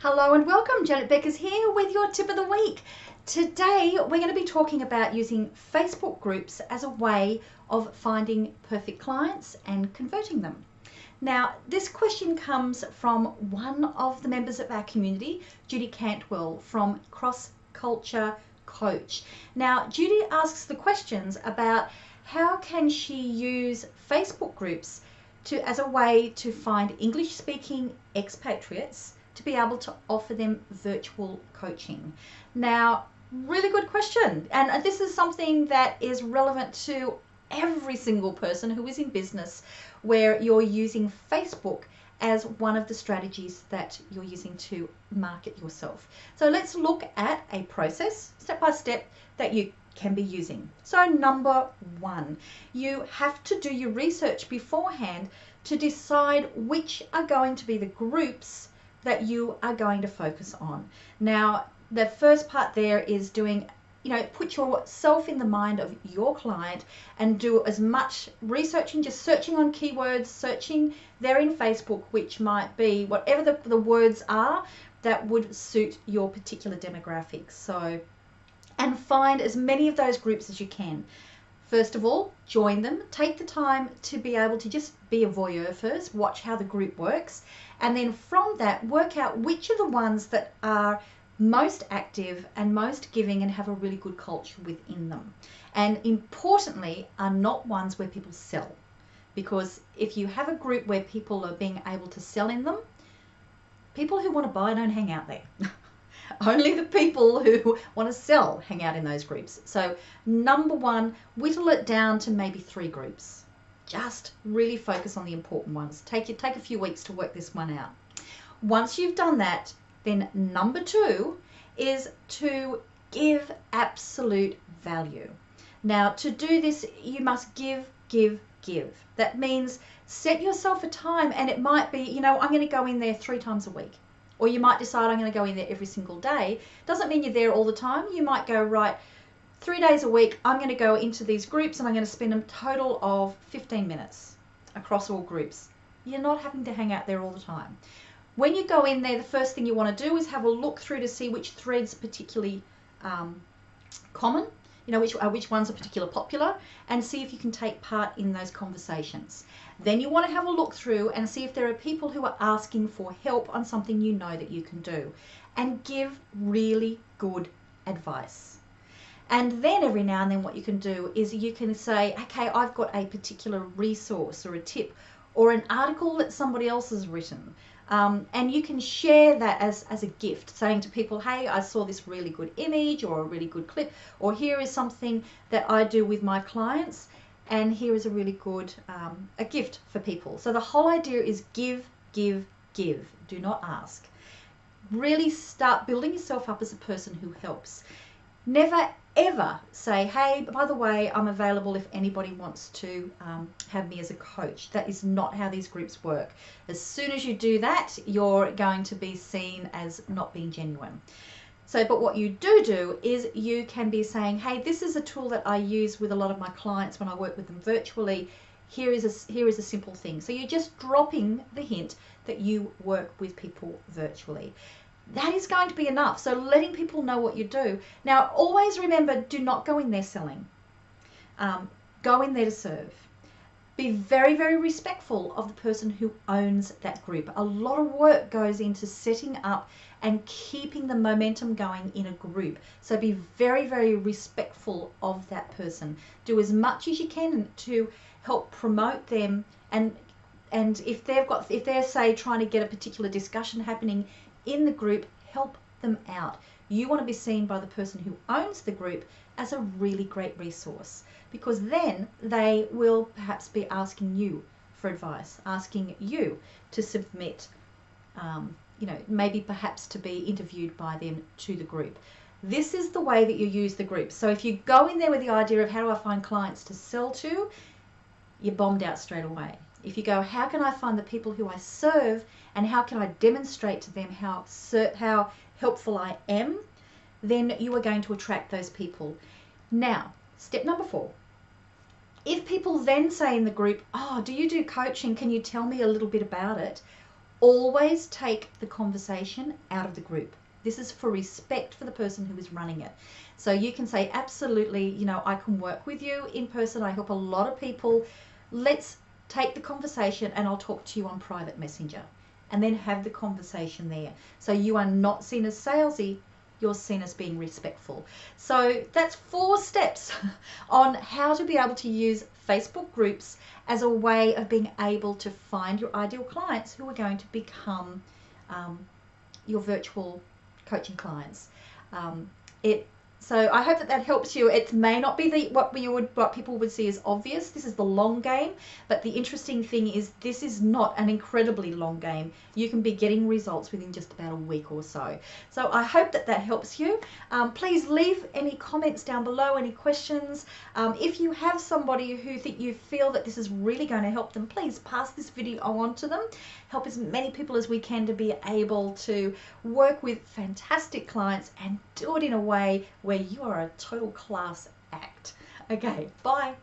Hello and welcome, Janet Beckers here with your tip of the week. Today we're going to be talking about using Facebook groups as a way of finding perfect clients and converting them. Now, this question comes from one of the members of our community, Judy Cantwell from Cross Culture Coach. Now, Judy asks the questions about how can she use Facebook groups as a way to find English-speaking expatriates to be able to offer them virtual coaching. Now, really good question. And this is something that is relevant to every single person who is in business where you're using Facebook as one of the strategies that you're using to market yourself. So let's look at a process, step by step, that you can be using. So number one, you have to do your research beforehand to decide which are going to be the groups that you are going to focus on. Now, the first part there is doing, put yourself in the mind of your client and do as much researching, just searching on keywords, searching there in Facebook, which might be whatever the words are that would suit your particular demographics. So, and find as many of those groups as you can. First of all, join them. Take the time to be able to just be a voyeur first, watch how the group works, and then from that, work out which are the ones that are most active and most giving and have a really good culture within them. And importantly, are not ones where people sell. Because if you have a group where people are being able to sell in them, people who want to buy don't hang out there. Only the people who want to sell hang out in those groups. So number one, whittle it down to maybe 3 groups. Just really focus on the important ones. Take a few weeks to work this one out. Once you've done that, then number 2 is to give absolute value. Now, to do this, you must give. That means set yourself a time, and it might be, I'm going to go in there 3 times a week. Or you might decide I'm going to go in there every single day. Doesn't mean you're there all the time. You might go, right, 3 days a week, I'm going to go into these groups and I'm going to spend a total of 15 minutes across all groups. You're not having to hang out there all the time. When you go in there, the first thing you want to do is have a look through to see which threads are particularly common, which ones are particularly popular, and see if you can take part in those conversations. Then you want to have a look through and see if there are people who are asking for help on something you know that you can do, and give really good advice. And then every now and then what you can do is you can say, okay, I've got a particular resource or a tip or an article that somebody else has written. And you can share that as a gift, saying to people, hey, I saw this really good image or a really good clip, or here is something that I do with my clients, and here is a really good a gift for people. So the whole idea is give. Do not ask. Really start building yourself up as a person who helps. Never ever say, hey, by the way, I'm available if anybody wants to have me as a coach. That is not how these groups work. As soon as you do that, you're going to be seen as not being genuine. So, but what you do is you can be saying, hey, this is a tool that I use with a lot of my clients when I work with them virtually. Here is a simple thing. So you're just dropping the hint that you work with people virtually. That is going to be enough. So letting people know what you do. Now, always remember, do not go in there selling. Go in there to serve. Be very, very respectful of the person who owns that group. A lot of work goes into setting up and keeping the momentum going in a group. So be very, very respectful of that person. Do as much as you can to help promote them, and if they're say trying to get a particular discussion happening in the group, help them out. You want to be seen by the person who owns the group as a really great resource, because then they will perhaps be asking you for advice, asking you to submit, maybe perhaps to be interviewed by them to the group. This is the way that you use the group. So if you go in there with the idea of how do I find clients to sell to, you're bombed out straight away. If you go, how can I find the people who I serve and how can I demonstrate to them how helpful I am, then you are going to attract those people. Now, step number 4. If people then say in the group, oh, do you do coaching? Can you tell me a little bit about it? Always take the conversation out of the group. This is for respect for the person who is running it. So you can say, absolutely, you know, I can work with you in person. I help a lot of people. Let's take the conversation and I'll talk to you on private messenger. And then have the conversation there. So you are not seen as salesy, you're seen as being respectful. So that's 4 steps on how to be able to use Facebook groups as a way of being able to find your ideal clients who are going to become your virtual coaching clients. So I hope that that helps you. It may not be what people would see as obvious. This is the long game, but the interesting thing is this is not an incredibly long game. You can be getting results within just about a week or so. So I hope that that helps you. Please leave any comments down below, any questions. If you have somebody who you feel that this is really going to help them, please pass this video on to them. Help as many people as we can to be able to work with fantastic clients and do it in a way where you are a total class act. Okay, bye.